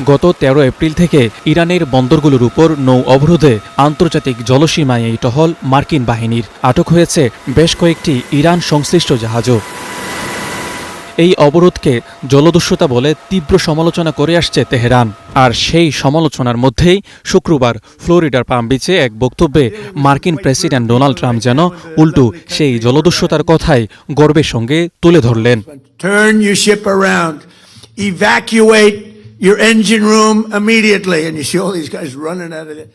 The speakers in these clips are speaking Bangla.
গত ১৩ এপ্রিল থেকে ইরানের বন্দরগুলোর উপর নৌ অবরোধে আন্তর্জাতিক জলসীমায় এই টহল মার্কিন বাহিনীর। আটক হয়েছে বেশ কয়েকটি ইরান সংশ্লিষ্ট জাহাজও। এই অবরোধকে জলদস্যুতা বলে তীব্র সমালোচনা করে আসছে তেহরান। আর সেই সমালোচনার মধ্যেই শুক্রবার ফ্লোরিডার পাম বিচে এক বক্তব্যে মার্কিন প্রেসিডেন্ট ডোনাল্ড ট্রাম্প যেন উল্টো সেই জলদস্যুতার কথাই গর্বের সঙ্গে তুলে ধরলেন। Turn your ship around. Evacuate your engine room immediately. And you see all these guys running out of there.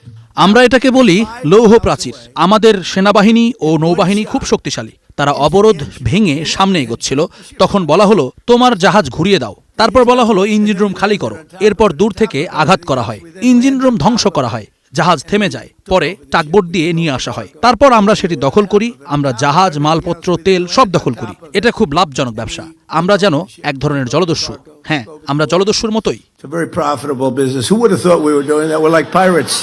আমরা এটাকে বলি লৌহ প্রাচীর। আমাদের সেনাবাহিনী ও নৌবাহিনী খুব শক্তিশালী। তারা অবরোধ ভেঙে সামনে এগোচ্ছিল। তখন বলা হলো তোমার জাহাজ ঘুরিয়ে দাও। তারপর বলা হলো ইঞ্জিন রুম খালি করো। এরপর দূর থেকে আঘাত করা হয়, ইঞ্জিন রুম ধ্বংস করা হয়, জাহাজ থেমে যায়, পরে টাগবোট দিয়ে নিয়ে আসা হয়। তারপর আমরা সেটি দখল করি। আমরা জাহাজ, মালপত্র, তেল সব দখল করি। এটা খুব লাভজনক ব্যবসা। আমরা যেন এক ধরনের জলদস্যু। হ্যাঁ, আমরা জলদস্যুর মতোই। It's a very profitable business. Who would have thought we were doing that? We're like pirates.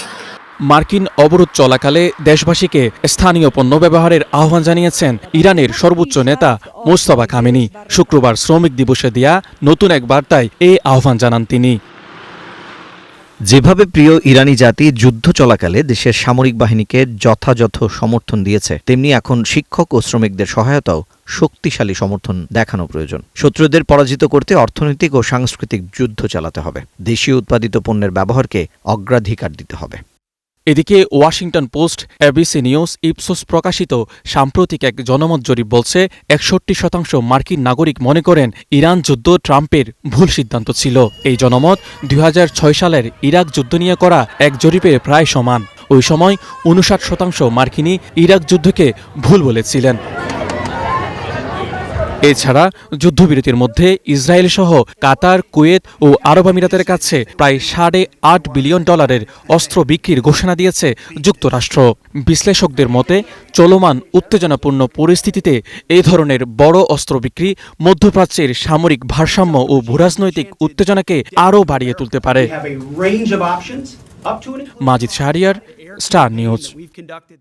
মার্কিন অবরোধ চলাকালে দেশবাসীকে স্থানীয় পণ্য ব্যবহারের আহ্বান জানিয়েছেন ইরানের সর্বোচ্চ নেতা মোস্তফা খামেনি। শুক্রবার শ্রমিক দিবসে দেয়া নতুন এক বার্তায় এই আহ্বান জানান তিনি। যেভাবে প্রিয় ইরানি জাতি যুদ্ধ চলাকালে দেশের সামরিক বাহিনীকে যথাযথ সমর্থন দিয়েছে, তেমনি এখন শিক্ষক ও শ্রমিকদের সহায়তাও শক্তিশালী সমর্থন দেখানো প্রয়োজন। শত্রুদের পরাজিত করতে অর্থনৈতিক ও সাংস্কৃতিক যুদ্ধ চালাতে হবে। দেশীয় উৎপাদিত পণ্যের ব্যবহারকে অগ্রাধিকার দিতে হবে। এদিকে Washington post, ABC news, Ipsos প্রকাশিত সাম্প্রতিক এক জনমত জরিপ বলছে ৬১% মার্কিন নাগরিক মনে করেন ইরান যুদ্ধ ট্রাম্পের ভুল সিদ্ধান্ত ছিল। এই জনমত ২০০৬ সালের ইরাক যুদ্ধ নিয়ে করা এক জরিপে প্রায় সমান। ওই সময় ৫৯% মার্কিনী ইরাক যুদ্ধকে ভুল বলেছিলেন। এছাড়া যুদ্ধবিরতির মধ্যে ইসরায়েল সহ কাতার, কুয়েত ও আরব আমিরাতের কাছে প্রায় $৮.৫ বিলিয়ন অস্ত্র বিক্রির ঘোষণা দিয়েছে যুক্তরাষ্ট্র। বিশ্লেষকদের মতে চলমান উত্তেজনাপূর্ণ পরিস্থিতিতে এই ধরনের বড় অস্ত্র বিক্রি মধ্যপ্রাচ্যের সামরিক ভারসাম্য ও ভূরাজনৈতিক উত্তেজনাকে আরও বাড়িয়ে তুলতে পারে। মাজিদ শাহরিয়ার, স্টার নিউজ।